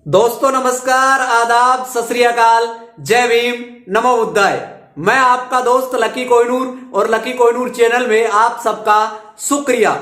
दोस्तों नमस्कार, आदाब, सत श्री अकाल, जय भीम, नमो बुद्धाय। मैं आपका दोस्त लकी कोहिनूर और लकी कोहिनूर चैनल में आप सबका शुक्रिया।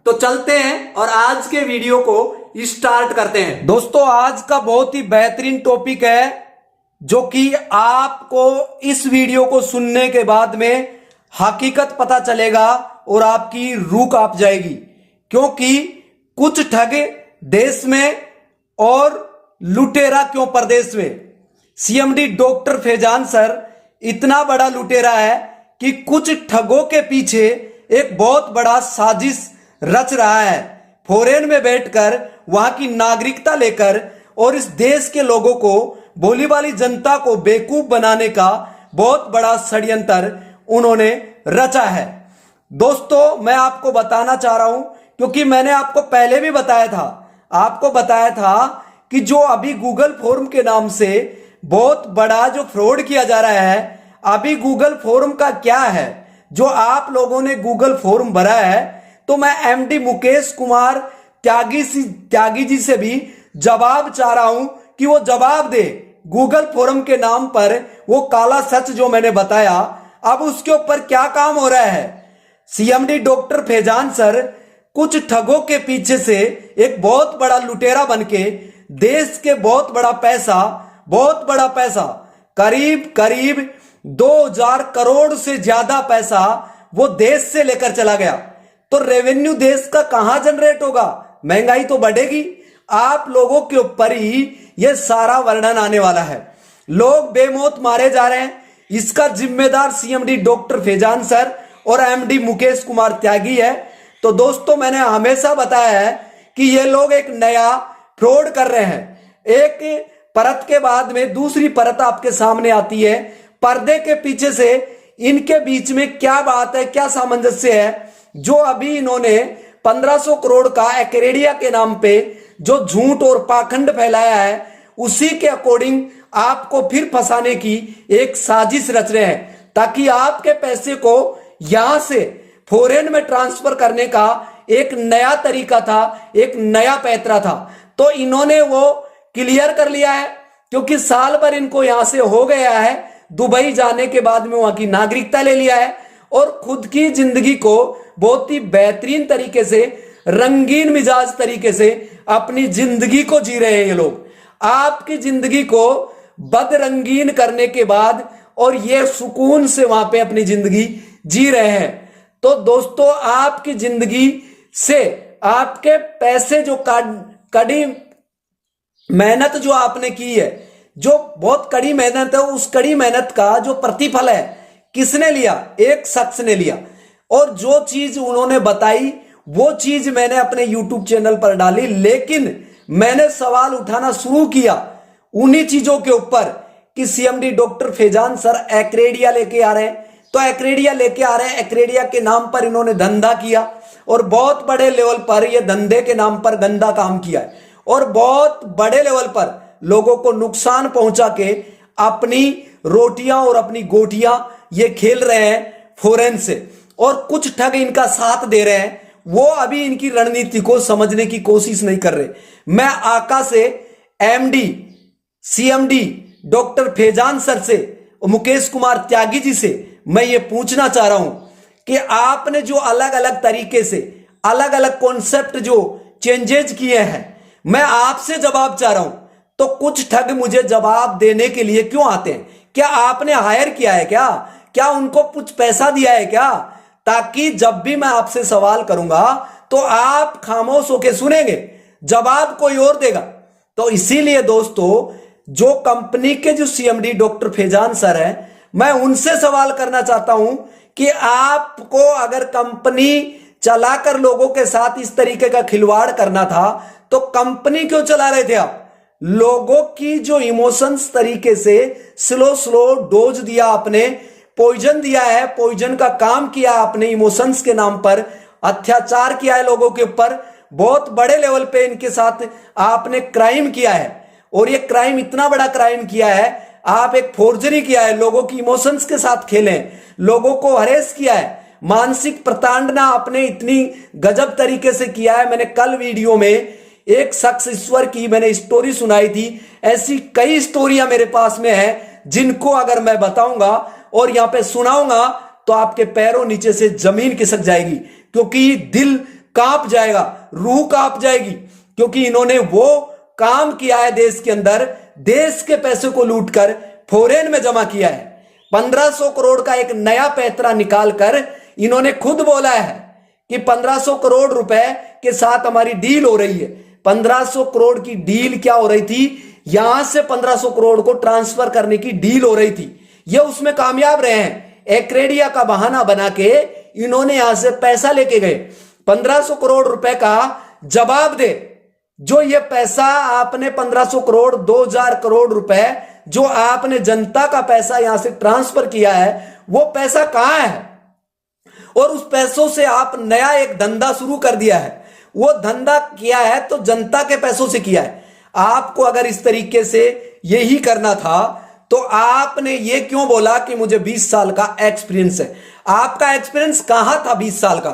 तो चलते हैं और आज के वीडियो को स्टार्ट करते हैं। दोस्तों आज का बहुत ही बेहतरीन टॉपिक है जो कि आपको इस वीडियो को सुनने के बाद में हकीकत पता चलेगा और आपकी रूह कांप जाएगी, क्योंकि कुछ ठग देश में और लुटेरा क्यों प्रदेश में। सीएमडी डॉक्टर फैजान सर इतना बड़ा लुटेरा है कि कुछ ठगों के पीछे एक बहुत बड़ा साजिश रच रहा है। फॉरेन में बैठकर वहां की नागरिकता लेकर और इस देश के लोगों को, भोली भाली जनता को बेवकूफ बनाने का बहुत बड़ा षड्यंत्र उन्होंने रचा है। दोस्तों मैं आपको बताना चाह रहा हूं, क्योंकि मैंने आपको पहले भी बताया था कि जो अभी गूगल फॉर्म के नाम से बहुत बड़ा जो फ्रॉड किया जा रहा है, अभी गूगल फॉर्म का क्या है जो आप लोगों ने गूगल फॉर्म भरा है, तो मैं एमडी मुकेश कुमार त्यागी जी से भी जवाब चाह रहा हूं कि वो जवाब दे। गूगल फॉर्म के नाम पर वो काला सच जो मैंने बताया, अब उसके ऊपर क्या काम हो रहा है। सीएमडी डॉक्टर फैजान सर कुछ ठगों के पीछे से एक बहुत बड़ा लुटेरा बनके देश के बहुत बड़ा पैसा करीब 2000 करोड़ से ज्यादा पैसा वो देश से लेकर चला गया। तो रेवेन्यू देश का कहां जनरेट होगा, महंगाई तो बढ़ेगी। आप लोगों के ऊपर ही ये सारा वर्णन आने वाला है। लोग बेमौत मारे जा रहे हैं, इसका जिम्मेदार सीएमडी डॉक्टर फैजान सर और एमडी मुकेश कुमार त्यागी है। तो दोस्तों मैंने हमेशा बताया है कि ये लोग एक नया फ्रॉड कर रहे हैं। एक परत के बाद में दूसरी परत आपके सामने आती है। पर्दे के पीछे से इनके बीच में क्या बात है, क्या सामंजस्य है, जो अभी इन्होंने 1500 करोड़ का एक्रेडिया के नाम पे जो झूठ और पाखंड फैलाया है, उसी के अकॉर्डिंग आपको फिर फंसाने की एक साजिश रच रहे हैं, ताकि आपके पैसे को यहां से फॉरेन में ट्रांसफर करने का एक नया तरीका था, एक नया पैतरा था। तो इन्होंने वो क्लियर कर लिया है, क्योंकि साल भर इनको यहां से हो गया है। दुबई जाने के बाद में वहां की नागरिकता ले लिया है और खुद की जिंदगी को बहुत ही बेहतरीन तरीके से, रंगीन मिजाज तरीके से अपनी जिंदगी को जी रहे हैं ये लोग। आपकी जिंदगी को बदरंगीन करने के बाद और ये सुकून से वहां पे अपनी जिंदगी जी रहे हैं। तो दोस्तों आपकी जिंदगी से आपके पैसे जो कड़ी मेहनत जो आपने की है, जो बहुत कड़ी मेहनत है, उस कड़ी मेहनत का जो प्रतिफल है किसने लिया? एक शख्स ने लिया। और जो चीज उन्होंने बताई वो चीज मैंने अपने YouTube चैनल पर डाली, लेकिन मैंने सवाल उठाना शुरू किया उन्हीं चीजों के ऊपर कि सीएमडी डॉक्टर फैजान सर एक्रेडिया लेके आ रहे हैं। तो एक्रेडिया लेके आ रहे हैं, एक्रेडिया के नाम पर इन्होंने धंधा किया और बहुत बड़े लेवल पर ये धंधे के नाम पर गंदा काम किया है और बहुत बड़े लेवल पर लोगों को नुकसान पहुंचा के अपनी रोटियां और अपनी गोटियां ये खेल रहे हैं फॉरेन से। और कुछ ठग इनका साथ दे रहे हैं, वो अभी इनकी रणनीति को समझने की कोशिश नहीं कर रहे। मैं आका से, MD CMD doctor Faizan sir से, मुकेश कुमार त्यागी जी से मैं ये पूछना चाह रहा हूं कि आपने जो अलग अलग तरीके से अलग अलग कॉन्सेप्ट जो चेंजेज किए हैं, मैं आपसे जवाब चाह रहा हूं। तो कुछ ठग मुझे जवाब देने के लिए क्यों आते हैं? क्या आपने हायर किया है? क्या उनको कुछ पैसा दिया है क्या, ताकि जब भी मैं आपसे सवाल करूंगा तो आप खामोश होकर सुनेंगे, जवाब कोई और देगा। तो इसीलिए दोस्तों जो कंपनी के जो सीएमडी डॉक्टर फैजान सर है, मैं उनसे सवाल करना चाहता हूं कि आपको अगर कंपनी चलाकर लोगों के साथ इस तरीके का खिलवाड़ करना था तो कंपनी क्यों चला रहे थे आप? लोगों की जो इमोशंस तरीके से स्लो डोज दिया आपने, पॉइजन दिया है, पॉइजन का काम किया आपने, इमोशंस के नाम पर अत्याचार किया है लोगों के ऊपर, बहुत बड़े लेवल पे इनके साथ आपने क्राइम किया है। और ये क्राइम इतना बड़ा क्राइम किया है, आप एक फोर्जरी किया है, लोगों की इमोशंस के साथ खेले, लोगों को हरेस किया है, मानसिक प्रताड़ना आपने इतनी गजब तरीके से किया है। मैंने कल वीडियो में एक शख्स ईश्वर की मैंने स्टोरी सुनाई थी। ऐसी कई स्टोरियां मेरे पास में है जिनको अगर मैं बताऊंगा और यहां पे सुनाऊंगा तो आपके पैरों नीचे से जमीन खिसक जाएगी, क्योंकि दिल कांप जाएगा, रूह कांप जाएगी, क्योंकि इन्होंने वो काम किया है देश के अंदर, देश के पैसे को लूटकर फॉरेन में जमा किया है। 1500 करोड़ का एक नया पैतरा निकालकर इन्होंने खुद बोला है कि 1500 करोड़ रुपए के साथ हमारी डील हो रही है। 1500 करोड़ की डील क्या हो रही थी, यहां से 1500 करोड़ को ट्रांसफर करने की डील हो रही थी। ये उसमें कामयाब रहे हैं। एक्रेडिया का बहाना बना के इन्होंने यहां से पैसा लेके गए। 1500 करोड़ रुपए का जवाब दे, जो ये पैसा आपने 1500 करोड़ 2000 करोड़ रुपए जो आपने जनता का पैसा यहां से ट्रांसफर किया है, वो पैसा कहां है? और उस पैसों से आप नया एक धंधा शुरू कर दिया है। वो धंधा किया है तो जनता के पैसों से किया है। आपको अगर इस तरीके से यही करना था तो आपने ये क्यों बोला कि मुझे 20 साल का एक्सपीरियंस है? आपका एक्सपीरियंस कहां था 20 साल का?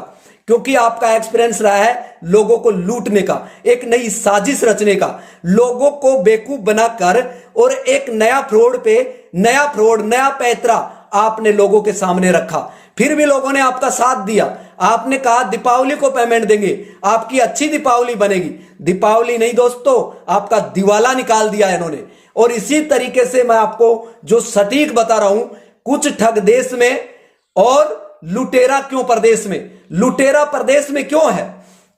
क्योंकि आपका एक्सपीरियंस रहा है लोगों को लूटने का, एक नई साजिश रचने का, लोगों को बेवकूफ बनाकर, और एक नया फ्रॉड नया पैतरा आपने लोगों के सामने रखा। फिर भी लोगों ने आपका साथ दिया। आपने कहा दीपावली को पेमेंट देंगे, आपकी अच्छी दीपावली बनेगी। दीपावली नहीं दोस्तों, आपका दिवाला निकाल दिया इन्होंने। और इसी तरीके से मैं आपको जो सटीक बता रहा हूं, कुछ ठग देश में और लुटेरा क्यों प्रदेश में। लुटेरा प्रदेश में क्यों है?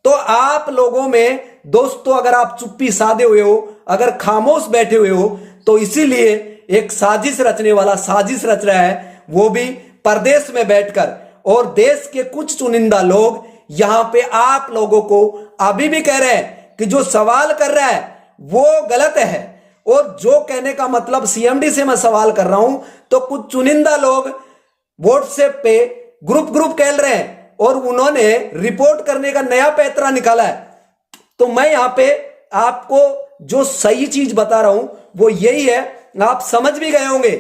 तो आप लोगों में दोस्तों, अगर आप चुप्पी साधे हुए हो, अगर खामोश बैठे हुए हो, तो इसीलिए एक साजिश रचने वाला साजिश रच रहा है, वो भी प्रदेश में बैठकर। और देश के कुछ चुनिंदा लोग यहां पे आप लोगों को अभी भी कह रहे हैं कि जो सवाल कर रहा है वो गलत है। और जो कहने का मतलब सीएमडी से मैं सवाल कर रहा हूं, तो कुछ चुनिंदा लोग व्हाट्सएप पे ग्रुप खेल रहे हैं और उन्होंने रिपोर्ट करने का नया पैतरा निकाला है। तो मैं यहां पे आपको जो सही चीज बता रहा हूं वो यही है। आप समझ भी गए होंगे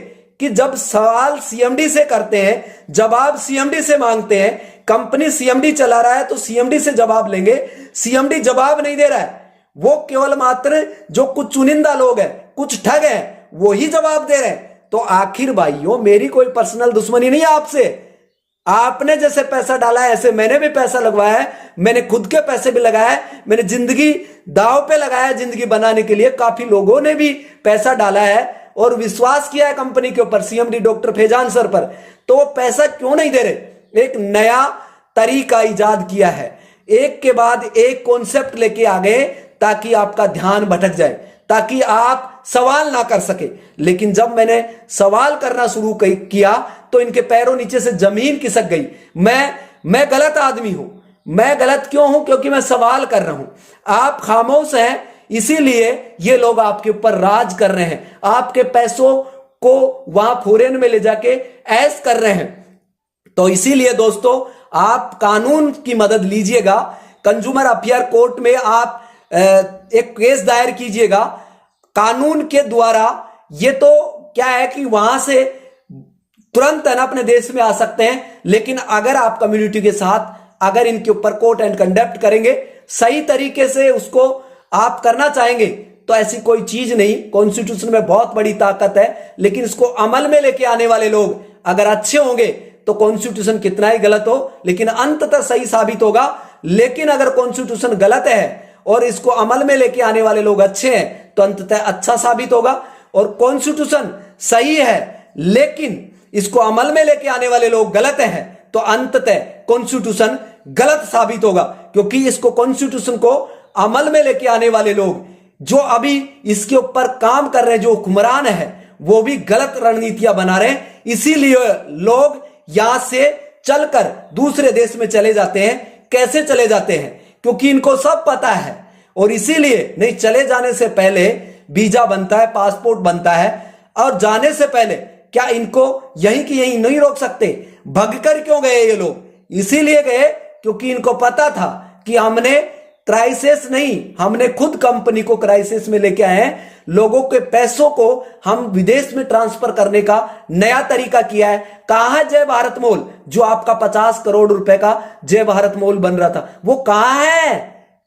कि जब सवाल सीएमडी से करते हैं, जवाब सीएमडी से मांगते हैं, कंपनी सीएमडी चला रहा है तो सीएमडी से जवाब लेंगे। सीएमडी जवाब नहीं दे रहा है, वो केवल मात्र जो कुछ चुनिंदा लोग हैं, कुछ ठग हैं, वो ही जवाब दे रहे हैं। तो आखिर भाइयों, मेरी कोई पर्सनल दुश्मनी नहीं है आपसे। आपने जैसे पैसा डाला है ऐसे मैंने भी पैसा लगवाया है। मैंने खुद के पैसे भी लगाया है, मैंने जिंदगी दांव पे लगाया है जिंदगी बनाने के लिए। काफी लोगों ने भी पैसा डाला है और विश्वास किया है कंपनी के ऊपर, सीएमडी डॉक्टर फैजान सर पर। तो वो पैसा क्यों नहीं दे रहे? एक नया तरीका इजाद किया है, एक के बाद एक कॉन्सेप्ट लेके आ गए ताकि आपका ध्यान भटक जाए, ताकि आप सवाल ना कर सके। लेकिन जब मैंने सवाल करना शुरू किया तो इनके पैरों नीचे से जमीन खिसक गई। मैं गलत आदमी हूं। मैं गलत क्यों हूं? क्योंकि मैं सवाल कर रहा हूं। आप खामोश हैं, इसीलिए ये लोग आपके ऊपर राज कर रहे हैं, आपके पैसों को वहां फॉरेन में ले जाके ऐश कर रहे हैं। तो इसीलिए दोस्तों, आप कानून की मदद लीजिएगा। कंज्यूमर अफेयर कोर्ट में आप एक केस दायर कीजिएगा कानून के द्वारा। ये तो क्या है कि वहां से तुरंत है ना अपने देश में आ सकते हैं, लेकिन अगर आप कम्युनिटी के साथ अगर इनके ऊपर कोर्ट एंड कंडक्ट करेंगे, सही तरीके से उसको आप करना चाहेंगे, तो ऐसी कोई चीज नहीं। कॉन्स्टिट्यूशन में बहुत बड़ी ताकत है, लेकिन इसको अमल में लेके आने वाले लोग अगर अच्छे होंगे तो कॉन्स्टिट्यूशन कितना ही गलत हो लेकिन अंततः सही साबित होगा। लेकिन अगर कॉन्स्टिट्यूशन गलत है और इसको अमल में लेके आने वाले लोग अच्छे हैं तो अंततः अच्छा साबित होगा। और कॉन्स्टिट्यूशन सही है लेकिन इसको अमल में लेके आने वाले लोग गलत हैं तो अंततः कॉन्स्टिट्यूशन गलत साबित होगा, क्योंकि इसको कॉन्स्टिट्यूशन को अमल में लेके आने वाले लोग जो अभी इसके ऊपर काम कर रहे हैं, जो हुक्मरान है, वो भी गलत रणनीतियां बना रहे हैं। इसीलिए लोग यहां से चलकर दूसरे देश में चले जाते हैं। कैसे चले जाते हैं? क्योंकि इनको सब पता है। और इसीलिए नहीं, चले जाने से पहले वीजा बनता है, पासपोर्ट बनता है, और जाने से पहले क्या इनको यहीं की यहीं नहीं रोक सकते? भगकर क्यों गए ये लोग? इसीलिए गए क्योंकि इनको पता था कि हमने क्राइसिस नहीं, हमने खुद कंपनी को क्राइसिस में लेके आए हैं। लोगों के पैसों को हम विदेश में ट्रांसफर करने का नया तरीका किया है। कहां है जय भारत मॉल? जो आपका 50 करोड़ रुपए का जय भारत मॉल बन रहा था, वो कहां है?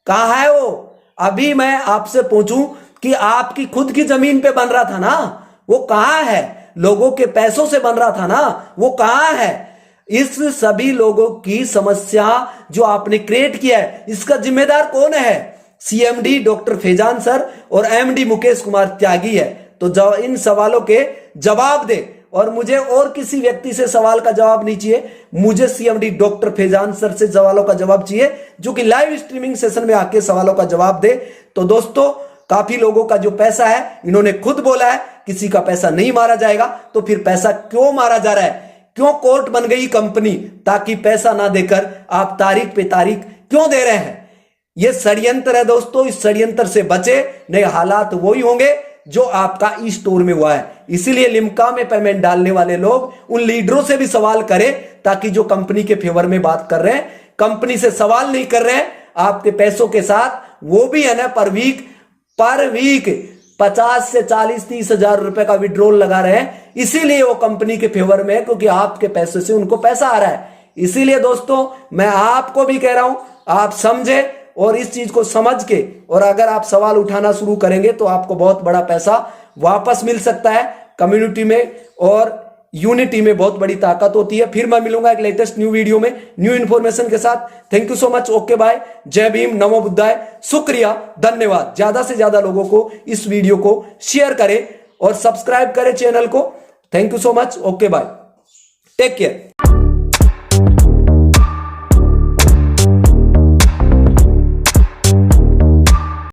कहां है वो? अभी मैं आपसे पूछूं कि आपकी खुद की जमीन पे बन रहा था ना, वो कहां है? लोगों के पैसों से बन रहा था ना, वो कहां है? इस सभी लोगों की समस्या जो आपने क्रिएट किया है, इसका जिम्मेदार कौन है? सीएमडी डॉक्टर फैजान सर और एमडी मुकेश कुमार त्यागी है। तो इन सवालों के जवाब दे। और मुझे और किसी व्यक्ति से सवाल का जवाब नहीं चाहिए, मुझे सीएमडी डॉक्टर फैजान सर से सवालों का जवाब चाहिए, जो कि लाइव स्ट्रीमिंग सेशन में आके सवालों का जवाब दे। तो दोस्तों, काफी लोगों का जो पैसा है, इन्होंने खुद बोला है किसी का पैसा नहीं मारा जाएगा, तो फिर पैसा क्यों मारा जा रहा है? क्यों कोर्ट बन गई कंपनी? ताकि पैसा ना देकर आप तारीख पे तारीख क्यों दे रहे हैं? यह षड्यंत्र है दोस्तों, इस षड्यंत्र से बचे, नए हालात वही होंगे जो आपका ई स्टोर में हुआ है। इसीलिए लिम्का में पेमेंट डालने वाले लोग उन लीडरों से भी सवाल करें, ताकि जो कंपनी के फेवर में बात कर रहे हैं, कंपनी से सवाल नहीं कर रहे हैं, आपके पैसों के साथ, वो भी है ना पर वीक 50 से 40-30 हजार रुपए का विड्रॉल लगा रहे हैं। इसीलिए वो कंपनी के फेवर में है, क्योंकि आपके पैसे से उनको पैसा आ रहा है। इसीलिए दोस्तों, मैं आपको भी कह रहा हूं, आप समझे और इस चीज को समझ के, और अगर आप सवाल उठाना शुरू करेंगे तो आपको बहुत बड़ा पैसा वापस मिल सकता है। कम्युनिटी में और यूनिटी में बहुत बड़ी ताकत होती है। फिर मैं मिलूंगा एक लेटेस्ट न्यू वीडियो में न्यू इन्फॉर्मेशन के साथ। Thank you so much. Okay bye. जय भीम, नमो बुद्धाय, शुक्रिया, धन्यवाद। ज्यादा से ज्यादा लोगों को इस वीडियो को शेयर करें और सब्सक्राइब करें चैनल को। Thank you so much. Okay bye, take care.